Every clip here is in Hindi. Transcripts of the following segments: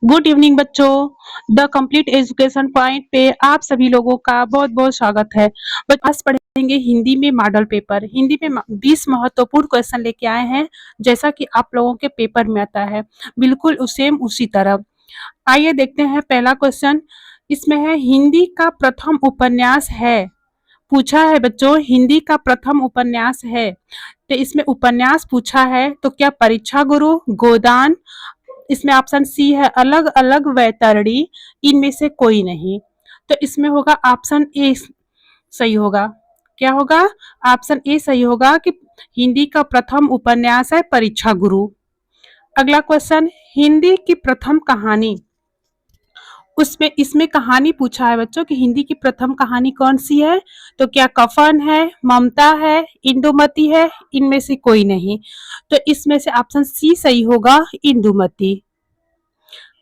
गुड इवनिंग बच्चों। द कंप्लीट एजुकेशन पॉइंट पे आप सभी लोगों का बहुत बहुत स्वागत है। बच्चों आज पढ़ेंगे हिंदी में मॉडल पेपर। हिंदी में 20 महत्वपूर्ण क्वेश्चन लेके आए हैं, जैसा कि आप लोगों के पेपर में आता है, बिल्कुल सेम उसी तरह। आइए देखते हैं पहला क्वेश्चन। इसमें है हिंदी का प्रथम उपन्यास है। पूछा है बच्चों हिंदी का प्रथम उपन्यास है, तो इसमें उपन्यास पूछा है तो क्या परीक्षा गुरु, गोदान, इसमें ऑप्शन सी है अलग अलग वैतरणी, इनमें से कोई नहीं। तो इसमें होगा ऑप्शन ए सही होगा। क्या होगा? ऑप्शन ए सही होगा कि हिंदी का प्रथम उपन्यास है परीक्षा गुरु। अगला क्वेश्चन, हिंदी की प्रथम कहानी। उसमें इसमें कहानी पूछा है बच्चों कि हिंदी की प्रथम कहानी कौन सी है। तो क्या कफन है, ममता है, इंदुमती है, इनमें से कोई नहीं। तो इसमें से ऑप्शन सी सही होगा, इंदुमती।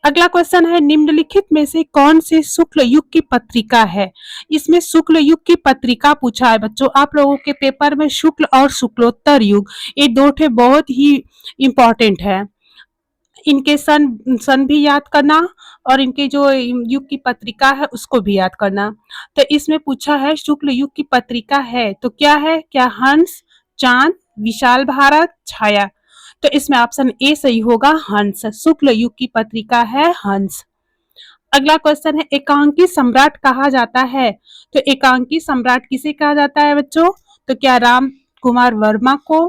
अगला क्वेश्चन है निम्नलिखित में से कौन से शुक्ल युग की पत्रिका है। इसमें शुक्ल युग की पत्रिका पूछा है बच्चों। आप लोगों के पेपर में शुक्ल और शुक्लोत्तर युग, ये दो ठे बहुत ही इंपॉर्टेंट है। इनके सन सन भी याद करना और इनके जो युग की पत्रिका है उसको भी याद करना। तो इसमें पूछा है शुक्ल युग की पत्रिका है तो क्या है? क्या हंस, चांद, विशाल भारत, छाया। तो इसमें ऑप्शन ए सही होगा, हंस। शुक्ल युग की पत्रिका है हंस। अगला क्वेश्चन है एकांकी सम्राट कहा जाता है। तो एकांकी सम्राट किसे कहा जाता है बच्चों? तो क्या राम कुमार वर्मा को,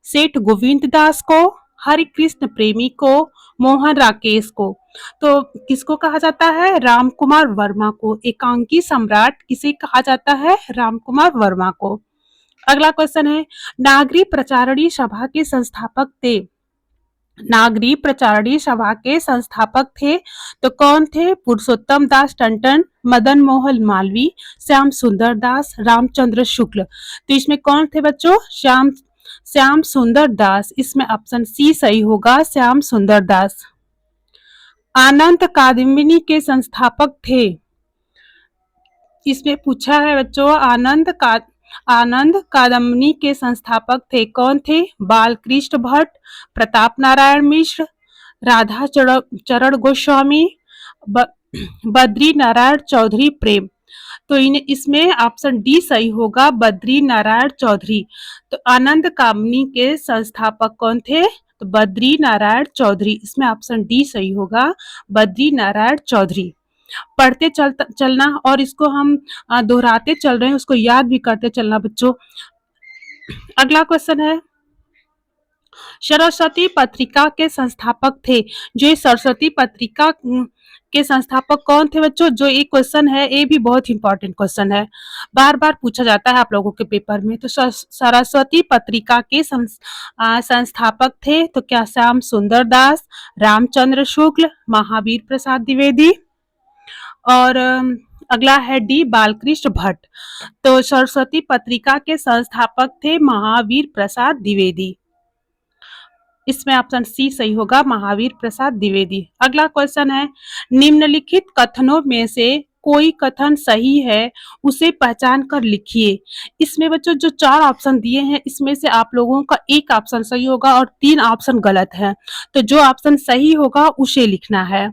सेठ गोविंद दास को, हरिकृष्ण प्रेमी को, मोहन राकेश को। तो किसको कहा जाता है? राम कुमार वर्मा को। एकांकी सम्राट किसे कहा जाता है? राम कुमार वर्मा को। अगला क्वेश्चन है नागरी प्रचारणी सभा के संस्थापक थे। नागरी प्रचारणी सभा के संस्थापक थे तो कौन थे? पुरुषोत्तम दास टंडन, मदन मोहन मालवीय, श्याम सुंदर दास, रामचंद्र शुक्ल। तो इसमें कौन थे बच्चों? श्याम सुंदर दास। इसमें ऑप्शन सी सही होगा, श्याम सुंदर दास। आनंद कादम्बिनी के संस्थापक थे। इसमें पूछा है बच्चों आनंद कादम्बिनी के संस्थापक थे कौन थे? बालकृष्ण भट्ट, प्रताप नारायण मिश्र, राधा चरण गोस्वामी, बद्री नारायण चौधरी प्रेम। तो इसमें ऑप्शन डी सही होगा, बद्री नारायण चौधरी। तो आनंद कादम्बिनी के संस्थापक कौन थे? तो बद्री नारायण चौधरी। इसमें ऑप्शन डी सही होगा, बद्री नारायण चौधरी। पढ़ते चलना और इसको हम दोहराते चल रहे हैं, उसको याद भी करते चलना बच्चों। अगला क्वेश्चन है सरस्वती पत्रिका के संस्थापक थे। जो सरस्वती पत्रिका के संस्थापक कौन थे बच्चों? जो एक क्वेश्चन है ये भी बहुत इंपॉर्टेंट क्वेश्चन है, बार बार पूछा जाता है आप लोगों के पेपर में। तो सरस्वती पत्रिका के संस्थापक थे तो क्या श्याम सुंदर दास, रामचंद्र शुक्ल, महावीर प्रसाद द्विवेदी। और अगला है डी बालकृष्ण भट्ट। तो सरस्वती पत्रिका के संस्थापक थे महावीर प्रसाद द्विवेदी। इसमें ऑप्शन सी सही होगा, महावीर प्रसाद द्विवेदी। अगला क्वेश्चन है निम्नलिखित कथनों में से कोई कथन सही है उसे पहचान कर लिखिए। इसमें बच्चों जो 4 ऑप्शन दिए हैं इसमें से आप लोगों का एक ऑप्शन सही होगा और 3 ऑप्शन गलत है। तो जो ऑप्शन सही होगा उसे लिखना है।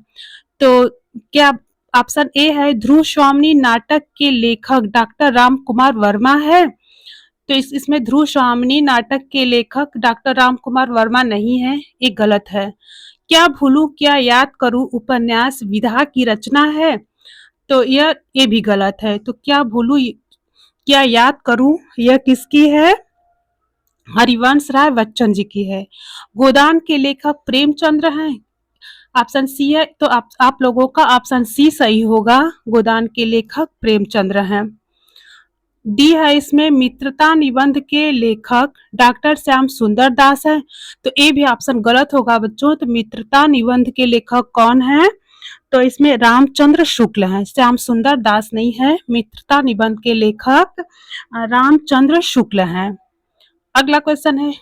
तो क्या ऑप्शन ए है ध्रुव स्वामिनी नाटक के लेखक डॉक्टर राम कुमार वर्मा है। तो इसमें ध्रुव स्वामिनी नाटक के लेखक डॉक्टर राम कुमार वर्मा नहीं है, ये गलत है। क्या भूलूं क्या याद करूं उपन्यास विधा की रचना है। तो ये भी गलत है। तो क्या भूलूं क्या याद करूं यह किसकी है? हरिवंश राय बच्चन जी की है। गोदान के लेखक प्रेमचंद्र हैं। ऑप्शन सी है। तो आप लोगों का ऑप्शन सी सही होगा, गोदान के लेखक प्रेमचंद्र हैं। डी है इसमें मित्रता निबंध के लेखक डॉक्टर श्याम सुंदर दास है। तो ये भी ऑप्शन गलत होगा बच्चों। तो मित्रता निबंध के लेखक कौन है? तो इसमें रामचंद्र शुक्ल हैं, श्याम सुंदर दास नहीं है। मित्रता निबंध के लेखक रामचंद्र शुक्ल हैं। अगला क्वेश्चन है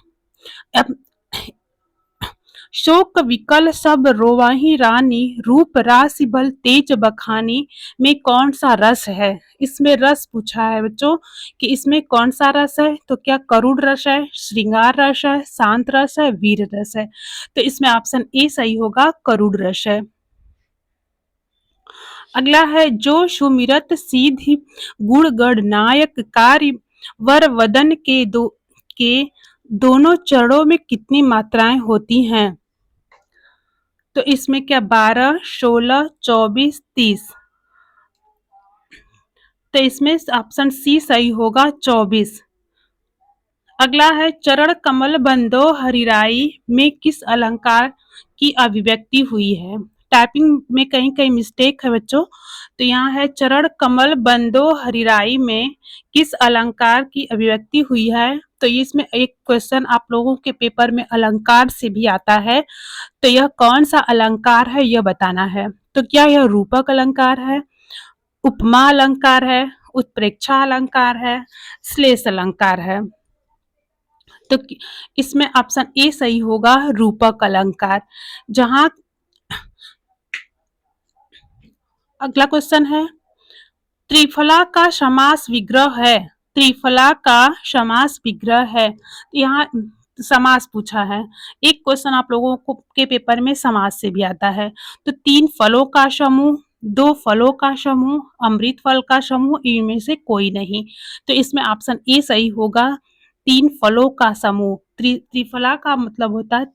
शोक विकल सब रोवाही रानी, रूप राशि बल तेज बखानी में कौन सा रस है। इसमें रस पूछा है बच्चों कि इसमें कौन सा रस है। तो क्या करुण रस है, श्रृंगार रस है, शांत रस है, वीर रस है। तो इसमें ऑप्शन ए सही होगा, करुण रस है। अगला है जो सुमिरत सीधि गुण गण नायक कार्य वर वदन के दोनों चरणों में कितनी मात्राएं होती हैं? तो इसमें क्या 12, 16, 24, 30। तो इसमें ऑप्शन सी सही होगा 24। अगला है चरण कमल बंदो हरिराई में किस अलंकार की अभिव्यक्ति हुई है? टाइपिंग में कहीं कहीं मिस्टेक है बच्चों। तो यहाँ है चरण कमल बंदो हरिराई में किस अलंकार की अभिव्यक्ति हुई है? तो इसमें एक क्वेश्चन आप लोगों के पेपर में अलंकार से भी आता है। तो यह कौन सा अलंकार है यह बताना है। तो क्या यह रूपक अलंकार है, उपमा अलंकार है, उत्प्रेक्षा अलंकार है, श्लेष अलंकार है? तो इसमें ऑप्शन ए सही होगा, रूपक अलंकार। जहां अगला क्वेश्चन है त्रिफला का समास विग्रह है। त्रिफला का समास विग्रह है। यहाँ समास पूछा है। एक क्वेश्चन आप लोगों को के पेपर में समास से भी आता है। तो 3 फलों का समूह, 2 फलों का समूह, अमृत फल का समूह, इनमें से कोई नहीं। तो इसमें ऑप्शन ए सही होगा, 3 फलों का समूह। त्रिफला का मतलब होता है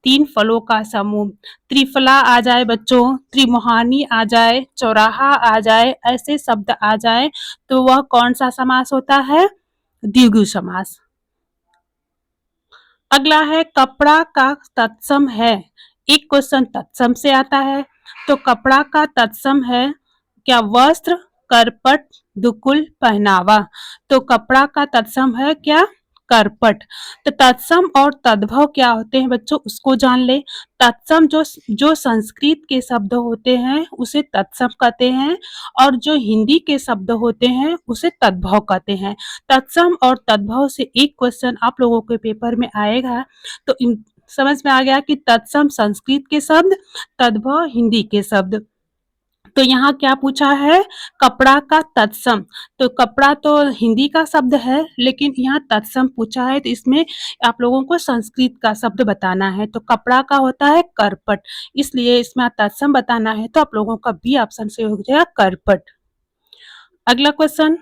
3 फलों का समूह। त्रिफला आ जाए बच्चों, त्रिमुहानी आ जाए, चौराहा आ जाए, ऐसे शब्द आ जाए तो वह कौन सा समास होता है? द्विगु समास। अगला है कपड़ा का तत्सम है। एक क्वेश्चन तत्सम से आता है। तो कपड़ा का तत्सम है क्या? वस्त्र, करपट, दुकुल, पहनावा। तो कपड़ा का तत्सम है क्या? करपट। तो तत्सम और तद्भव क्या होते हैं बच्चों, उसको जान ले। तत्सम जो संस्कृत के शब्द होते हैं उसे तत्सम कहते हैं, और जो हिंदी के शब्द होते हैं उसे तद्भव कहते हैं। तत्सम और तद्भव से एक क्वेश्चन आप लोगों के पेपर में आएगा। तो समझ में आ गया कि तत्सम संस्कृत के शब्द, तद्भव हिंदी के शब्द। तो यहाँ क्या पूछा है? कपड़ा का तत्सम। तो कपड़ा तो हिंदी का शब्द है, लेकिन यहाँ तत्सम पूछा है, तो इसमें आप लोगों को संस्कृत का शब्द बताना है। तो कपड़ा का होता है करपट, इसलिए इसमें तत्सम बताना है। तो आप लोगों का बी ऑप्शन से हो जाएगा करपट। अगला क्वेश्चन,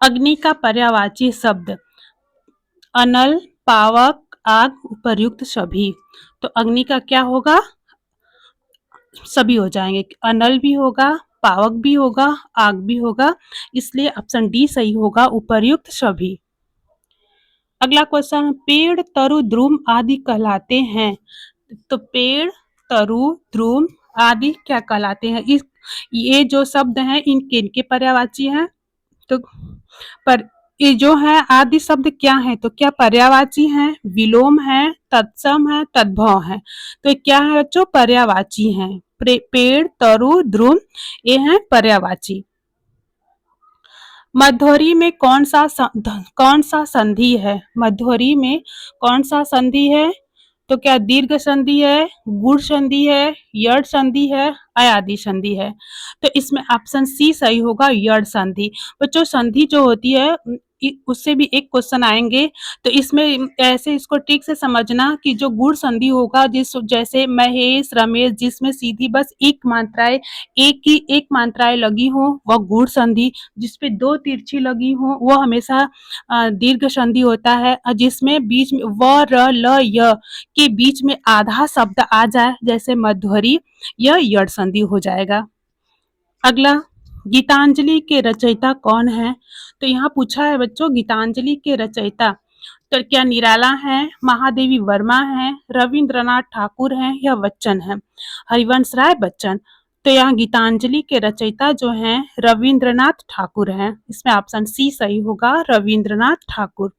अग्नि का पर्यायवाची शब्द। अनल, पावक, आग, उपर्युक्त सभी। तो अग्नि का क्या होगा? सभी हो जाएंगे। अनल भी होगा, पावक भी होगा, आग भी होगा, इसलिए ऑप्शन डी सही होगा, उपर्युक्त सभी। अगला क्वेश्चन, पेड़, तरु, ध्रुम आदि कहलाते हैं। तो पेड़, तरु, ध्रुम आदि क्या कहलाते हैं? इस ये जो शब्द हैं इनके इनके पर्यायवाची हैं। तो पर ये जो है आदि शब्द क्या है? तो क्या पर्यायवाची हैं? विलोम है, तत्सम है, तद्भव है। तो ये क्या है बच्चों? पर्यायवाची हैं। पेड़, तरु, ध्रुम ये हैं पर्यायवाची। मध्वरी में कौन सा संधि है? मध्वरी में कौन सा संधि है? तो क्या दीर्घ संधि है, गुण संधि है, यड संधि है, अयादि संधि है? तो इसमें ऑप्शन सी सही होगा, यड संधि। बच्चों संधि जो होती है उससे भी एक क्वेश्चन आएंगे। तो इसमें ऐसे इसको ठीक से समझना कि जो गुण संधि होगा, जैसे महेश, रमेश, जिसमें सीधी बस एक मात्राएं लगी हो वह गुण संधि, जिसपे 2 तिरछी लगी हो वह हमेशा दीर्घ संधि होता है। जिसमें बीच में व, र, ल, य के बीच में आधा शब्द आ जाए जैसे मध्वरी, यह यड संधि हो जाएगा। अगला, गीतांजलि के रचयिता कौन है? तो यहाँ पूछा है बच्चों गीतांजलि के रचयिता। तो क्या निराला है, महादेवी वर्मा है, रविंद्रनाथ ठाकुर हैं या बच्चन है? हरिवंश राय बच्चन। तो यहाँ गीतांजलि के रचयिता जो हैं रविंद्रनाथ ठाकुर हैं। इसमें ऑप्शन सी सही होगा, रविंद्रनाथ ठाकुर।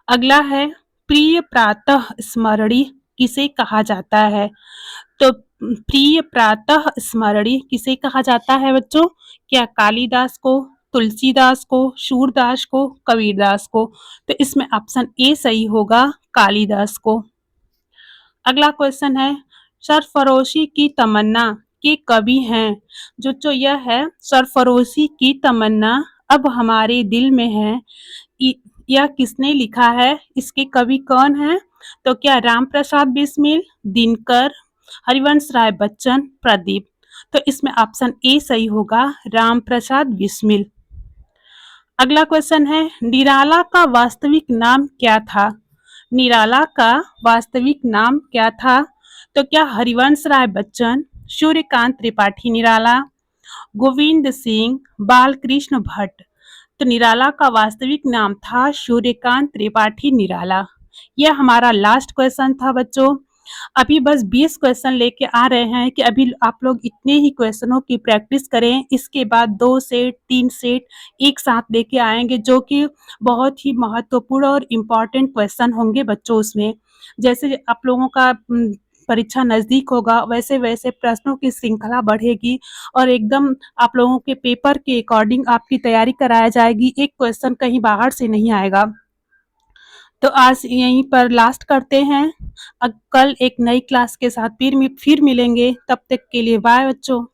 अगला है, प्रिय प्रातः स्मरणी किसे कहा जाता है? तो प्रिय प्रातः स्मरणी किसे कहा जाता है बच्चों? क्या कालिदास को, तुलसीदास को, सूरदास को, कबीरदास को? तो इसमें ऑप्शन ए सही होगा, कालिदास को। अगला क्वेश्चन है, सरफरोशी की तमन्ना के कवि हैं? जो यह है, सरफरोशी की तमन्ना अब हमारे दिल में है, यह किसने लिखा है? इसके कवि कौन है? तो क्या राम प्रसाद बिस्मिल, दिनकर, हरिवंश राय बच्चन, प्रदीप? तो इसमें ऑप्शन ए सही होगा, राम प्रसाद बिस्मिल। अगला क्वेश्चन है, निराला का वास्तविक नाम क्या था? निराला का वास्तविक नाम क्या था? तो क्या हरिवंश राय बच्चन, सूर्यकांत त्रिपाठी निराला, गोविंद सिंह, बालकृष्ण भट्ट? तो निराला का वास्तविक नाम था सूर्यकांत त्रिपाठी निराला। यह हमारा लास्ट क्वेश्चन था बच्चों। अभी बस 20 क्वेश्चन लेके आ रहे हैं कि अभी आप लोग इतने ही क्वेश्चनों की प्रैक्टिस करें। इसके बाद 2 सेट 3 सेट एक साथ लेके आएंगे, जो कि बहुत ही महत्वपूर्ण और इम्पॉर्टेंट क्वेश्चन होंगे बच्चों। उसमें जैसे आप लोगों का परीक्षा नज़दीक होगा, वैसे वैसे प्रश्नों की श्रृंखला बढ़ेगी और एकदम आप लोगों के पेपर के अकॉर्डिंग आपकी तैयारी कराया जाएगी। एक क्वेश्चन कहीं बाहर से नहीं आएगा। तो आज यहीं पर लास्ट करते हैं। कल एक नई क्लास के साथ फिर मिलेंगे। तब तक के लिए बाय बच्चों।